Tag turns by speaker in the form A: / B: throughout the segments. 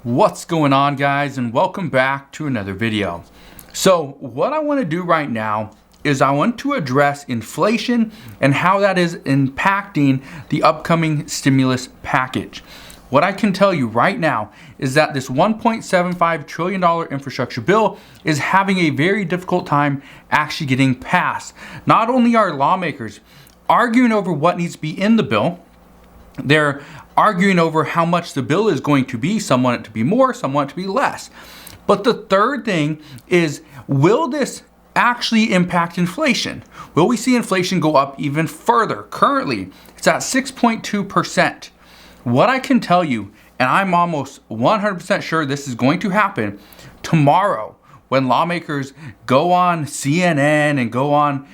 A: What's going on, guys, and welcome back to another video. So what I want to do right now is I want to address inflation and how that is impacting the upcoming stimulus package. What I can tell you right now is that this $1.75 trillion infrastructure bill is having a very difficult time actually getting passed. Not only are lawmakers arguing over what needs to be in the bill, they're arguing over how much the bill is going to be. Some want it to be more, some want it to be less. But the third thing is, will this actually impact inflation? Will we see inflation go up even further? Currently, it's at 6.2%. What I can tell you, and I'm almost 100% sure this is going to happen tomorrow, when lawmakers go on CNN and go on,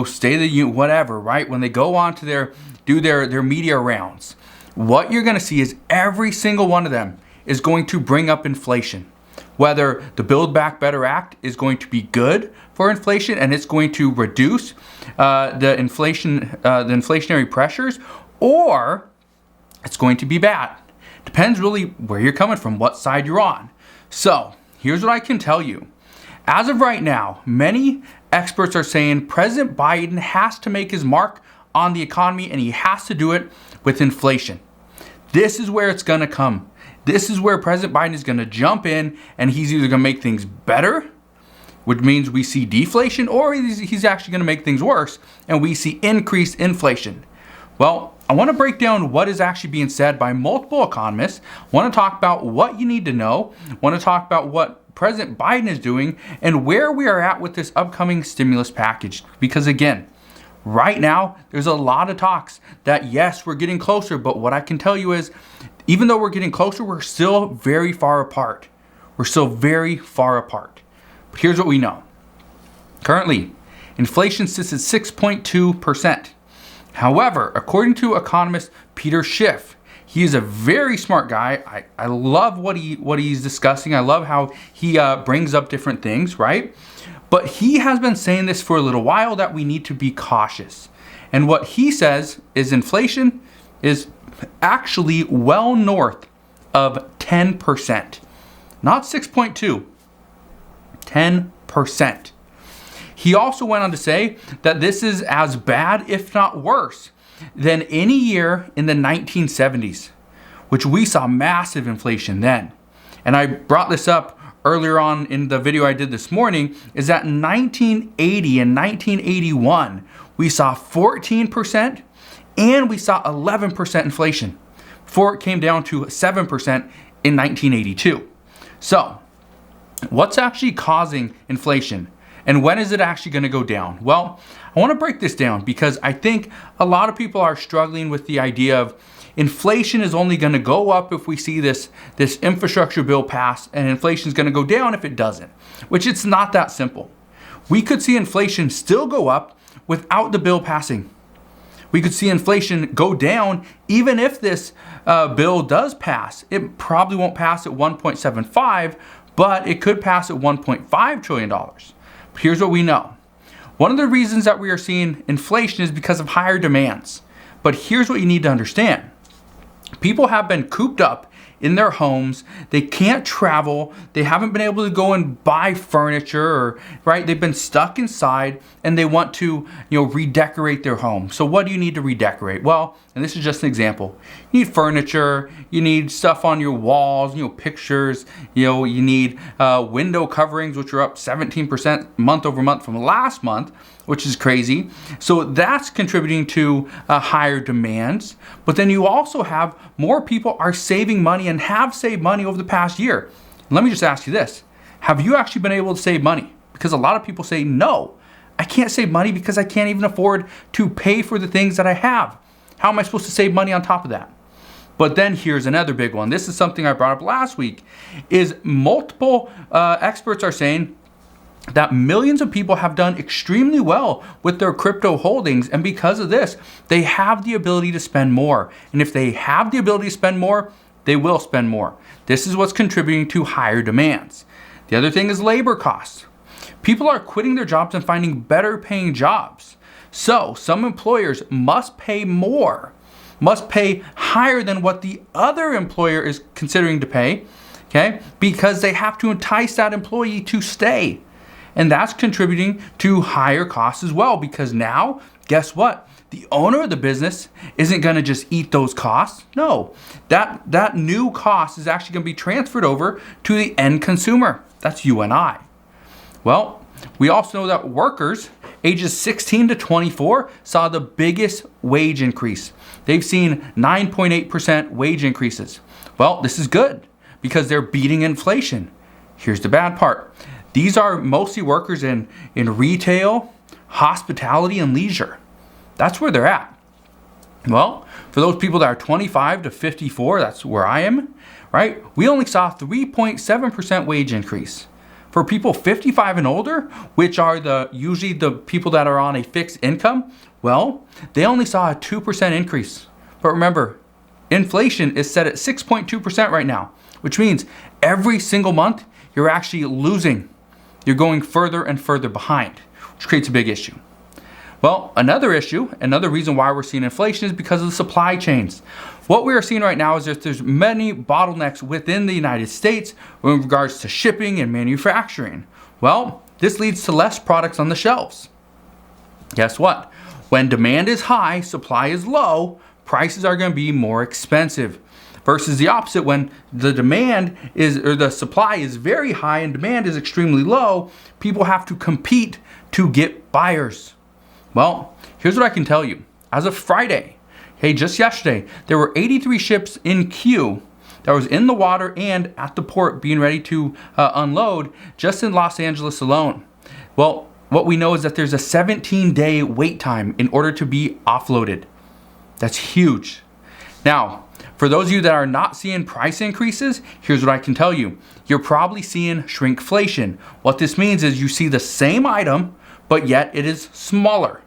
A: State of the Union, whatever, right? When they go on to do their media rounds, what you're going to see is every single one of them is going to bring up inflation. Whether the Build Back Better Act is going to be good for inflation and it's going to reduce the inflationary pressures, or it's going to be bad. Depends really where you're coming from, what side you're on. So here's what I can tell you. As of right now, many experts are saying President Biden has to make his mark on the economy, and he has to do it with inflation. This is where it's going to come. This is where President Biden is going to jump in, and he's either going to make things better, which means we see deflation, or he's actually going to make things worse, and we see increased inflation. Well, I want to break down what is actually being said by multiple economists. I want to talk about what you need to know. I want to talk about what President Biden is doing and where we are at with this upcoming stimulus package. Because again, right now, there's a lot of talks that yes, we're getting closer, but what I can tell you is, even though we're getting closer, we're still very far apart. We're still very far apart. But here's what we know. Currently, inflation sits at 6.2%. However, according to economist Peter Schiff, he is a very smart guy. I love what he's discussing. I love how he brings up different things, right? But he has been saying this for a little while, that we need to be cautious. And what he says is inflation is actually well north of 10%. Not 6.2, 10%. He also went on to say that this is as bad, if not worse, than any year in the 1970s, which we saw massive inflation then. And I brought this up earlier on in the video I did this morning, is that in 1980 and 1981, we saw 14% and we saw 11% inflation before it came down to 7% in 1982. So what's actually causing inflation? And when is it actually going to go down? Well, I want to break this down because I think a lot of people are struggling with the idea of inflation is only going to go up if we see this infrastructure bill pass, and inflation is going to go down if it doesn't, which it's not that simple. We could see inflation still go up without the bill passing. We could see inflation go down even if this bill does pass. It probably won't pass at 1.75, but it could pass at $1.5 trillion. Here's what we know. One of the reasons that we are seeing inflation is because of higher demands. But here's what you need to understand. People have been cooped up in their homes. They can't travel. They haven't been able to go and buy furniture, right? They've been stuck inside and they want to, redecorate their home. So what do you need to redecorate? Well, and this is just an example. You need furniture. You need stuff on your walls, pictures. You need window coverings, which are up 17% month over month from last month, which is crazy. So that's contributing to higher demands. But then you also have more people are saving money and have saved money over the past year. Let me just ask you this. Have you actually been able to save money? Because a lot of people say, no, I can't save money because I can't even afford to pay for the things that I have. How am I supposed to save money on top of that? But then here's another big one. This is something I brought up last week, is multiple experts are saying that millions of people have done extremely well with their crypto holdings, and because of this, they have the ability to spend more. And if they have the ability to spend more, they will spend more. This is what's contributing to higher demands. The other thing is labor costs. People are quitting their jobs and finding better paying jobs. So some employers must pay more, must pay higher than what the other employer is considering to pay. okay? Because they have to entice that employee to stay. And that's contributing to higher costs as well, because now, guess what? The owner of the business isn't going to just eat those costs. No, that new cost is actually going to be transferred over to the end consumer. That's you and I. Well, we also know that workers ages 16 to 24 saw the biggest wage increase. They've seen 9.8% wage increases. Well, this is good because they're beating inflation. Here's the bad part. These are mostly workers in retail, hospitality, and leisure. That's where they're at. Well, for those people that are 25 to 54, that's where I am, right? We only saw 3.7% wage increase. For people 55 and older, which are usually the people that are on a fixed income, well, they only saw a 2% increase. But remember, inflation is set at 6.2% right now, which means every single month you're actually losing. You're going further and further behind, which creates a big issue. Well, another reason why we're seeing inflation is because of the supply chains. What we are seeing right now is that there's many bottlenecks within the United States in regards to shipping and manufacturing. Well, this leads to less products on the shelves. Guess what? When demand is high, supply is low, prices are going to be more expensive. Versus the opposite, when the supply is very high and demand is extremely low, people have to compete to get buyers. Well, here's what I can tell you. As of Friday, just yesterday, there were 83 ships in queue that was in the water and at the port being ready to unload just in Los Angeles alone. Well, what we know is that there's a 17-day wait time in order to be offloaded. That's huge. Now, for those of you that are not seeing price increases, here's what I can tell you. You're probably seeing shrinkflation. What this means is you see the same item, but yet it is smaller.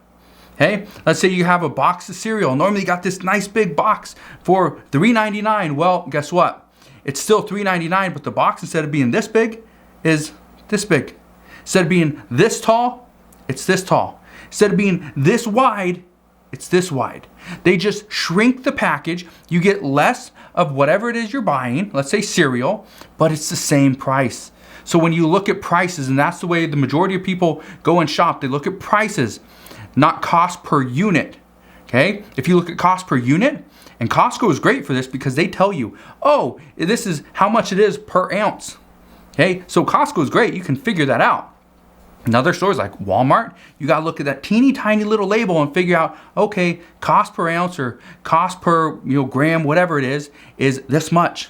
A: Okay, let's say you have a box of cereal. Normally you got this nice big box for $3.99. Well, guess what? It's still $3.99, but the box, instead of being this big, is this big. Instead of being this tall, it's this tall. Instead of being this wide, it's this wide. They just shrink the package. You get less of whatever it is you're buying, let's say cereal, but it's the same price. So when you look at prices, and that's the way the majority of people go and shop, they look at prices, not cost per unit. Okay? If you look at cost per unit, and Costco is great for this because they tell you, oh, this is how much it is per ounce. Okay? So Costco is great. You can figure that out. In other stores like Walmart, you got to look at that teeny tiny little label and figure out, okay, cost per ounce or cost per gram, whatever it is this much.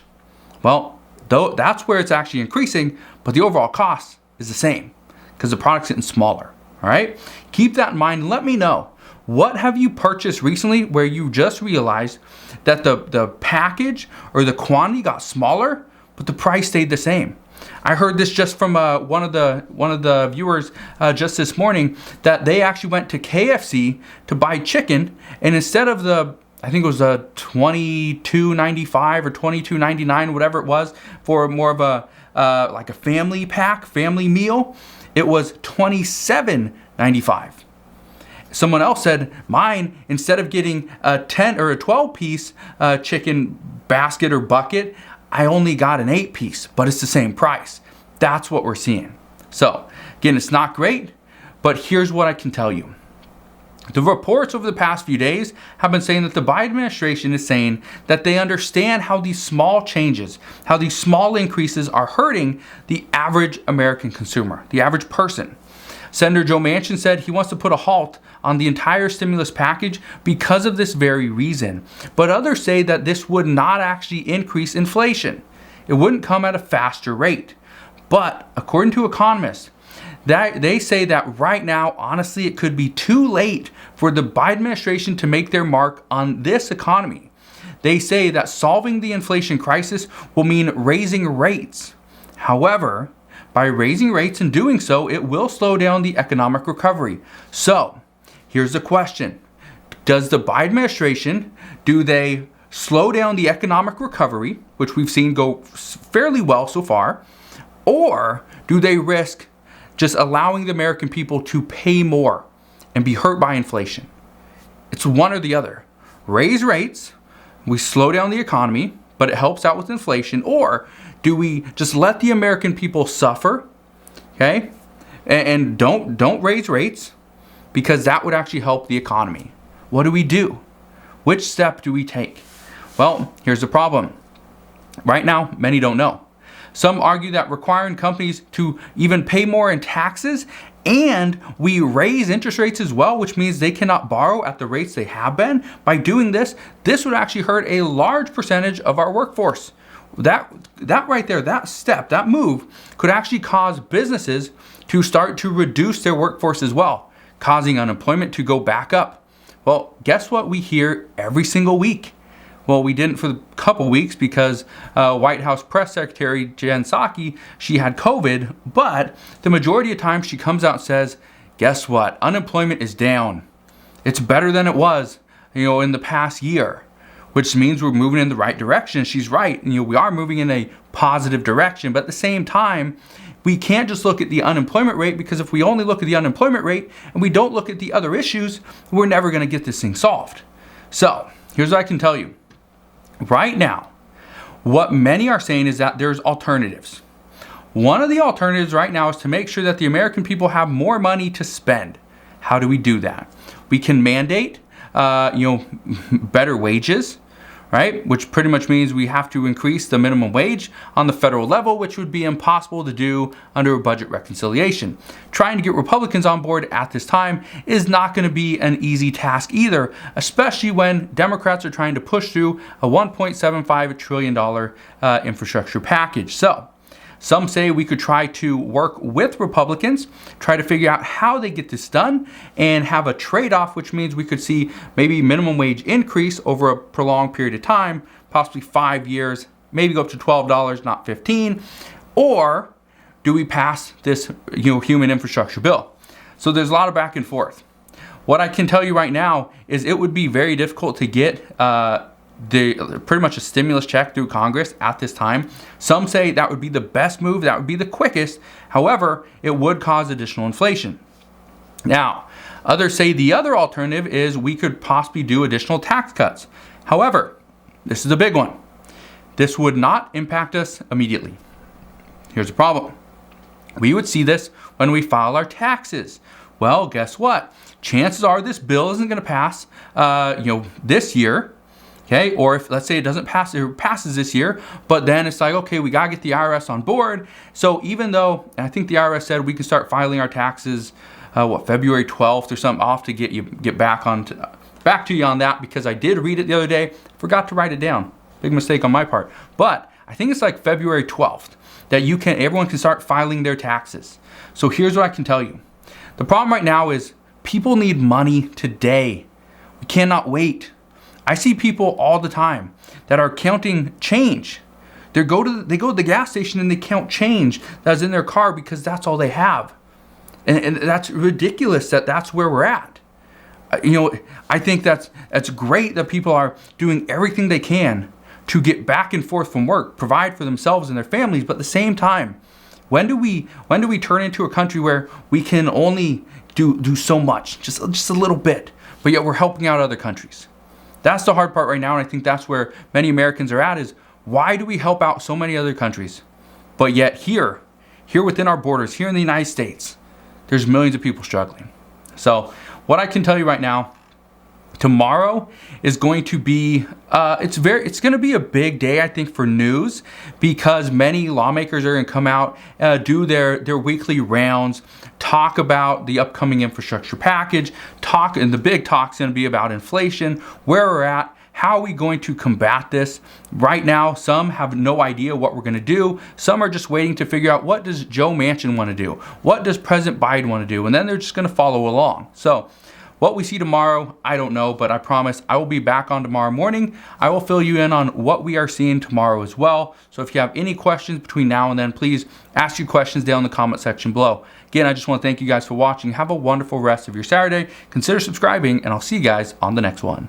A: Well, that's where it's actually increasing, but the overall cost is the same because the product's getting smaller. All right? Keep that in mind and let me know. What have you purchased recently where you just realized that the package or the quantity got smaller, but the price stayed the same? I heard this just from one of the viewers just this morning, that they actually went to KFC to buy chicken, and instead of I think it was a $22.95 or $22.99, whatever it was, for more of a like a family meal, it was $27.95. Someone else said, mine, instead of getting a 10 or a 12-piece chicken basket or bucket, I only got an 8-piece, but it's the same price. That's what we're seeing. So, again, it's not great, but here's what I can tell you. The reports over the past few days have been saying that the Biden administration is saying that they understand how these small changes, how these small increases are hurting the average American consumer, the average person. Senator Joe Manchin said he wants to put a halt on the entire stimulus package because of this very reason. But others say that this would not actually increase inflation. It wouldn't come at a faster rate. But according to economists, they say that right now, honestly, it could be too late for the Biden administration to make their mark on this economy. They say that solving the inflation crisis will mean raising rates. However, by raising rates and doing so, it will slow down the economic recovery. So, here's the question. Does the Biden administration, do they slow down the economic recovery, which we've seen go fairly well so far, or do they risk just allowing the American people to pay more and be hurt by inflation? It's one or the other. Raise rates, we slow down the economy, but it helps out with inflation, or Do we just let the American people suffer, okay, and don't raise rates, because that would actually help the economy? What do we do? Which step do we take? Well, here's the problem. Right now, many don't know. Some argue that requiring companies to even pay more in taxes, and we raise interest rates as well, which means they cannot borrow at the rates they have been. By doing this would actually hurt a large percentage of our workforce. That right there, that step, that move could actually cause businesses to start to reduce their workforce as well, causing unemployment to go back up. Well, guess what we hear every single week? Well, we didn't for a couple weeks because White House Press Secretary Jen Psaki, she had COVID, but the majority of times she comes out and says, guess what? Unemployment is down. It's better than it was, in the past year, which means we're moving in the right direction. She's right. We are moving in a positive direction, but at the same time, we can't just look at the unemployment rate, because if we only look at the unemployment rate and we don't look at the other issues, we're never going to get this thing solved. So here's what I can tell you. Right now, what many are saying is that there's alternatives. One of the alternatives right now is to make sure that the American people have more money to spend. How do we do that? We can mandate, better wages, right? Which pretty much means we have to increase the minimum wage on the federal level, which would be impossible to do under a budget reconciliation. Trying to get Republicans on board at this time is not going to be an easy task either, especially when Democrats are trying to push through a $1.75 trillion infrastructure package. So some say we could try to work with Republicans, try to figure out how they get this done, and have a trade-off, which means we could see maybe minimum wage increase over a prolonged period of time, possibly 5 years, maybe go up to $12, not $15. Or do we pass this human infrastructure bill? So there's a lot of back and forth. What I can tell you right now is it would be very difficult to get pretty much a stimulus check through Congress at this time. Some say that would be the best move, that would be the quickest. However, it would cause additional inflation. Now, others say the other alternative is we could possibly do additional tax cuts. However, this is a big one. This would not impact us immediately. Here's the problem. We would see this when we file our taxes. Well, guess what? Chances are this bill isn't going to pass, this year. Okay, or if let's say it doesn't pass, it passes this year, but then it's like, okay, we gotta get the IRS on board. So even though I think the IRS said we can start filing our taxes, February 12th or something, off to get back to you on that, because I did read it the other day, forgot to write it down. Big mistake on my part. But I think it's like February 12th that everyone can start filing their taxes. So here's what I can tell you. The problem right now is people need money today. We cannot wait. I see people all the time that are counting change. They go to the gas station and they count change that's in their car because that's all they have. And that's ridiculous that's where we're at. I think that's great that people are doing everything they can to get back and forth from work, provide for themselves and their families, but at the same time, when do we turn into a country where we can only do so much, just a little bit, but yet we're helping out other countries? That's the hard part right now, and I think that's where many Americans are at, is why do we help out so many other countries? But yet here within our borders, here in the United States, there's millions of people struggling. So what I can tell you right now, tomorrow is going to be, it's going to be a big day, I think, for news, because many lawmakers are going to come out, do their weekly rounds, talk about the upcoming infrastructure package, and the big talk's going to be about inflation, where we're at, how are we going to combat this. Right now, some have no idea what we're going to do. Some are just waiting to figure out, what does Joe Manchin want to do? What does President Biden want to do? And then they're just going to follow along. So what we see tomorrow, I don't know, but I promise I will be back on tomorrow morning. I will fill you in on what we are seeing tomorrow as well. So if you have any questions between now and then, please ask your questions down in the comment section below. Again, I just want to thank you guys for watching. Have a wonderful rest of your Saturday. Consider subscribing, and I'll see you guys on the next one.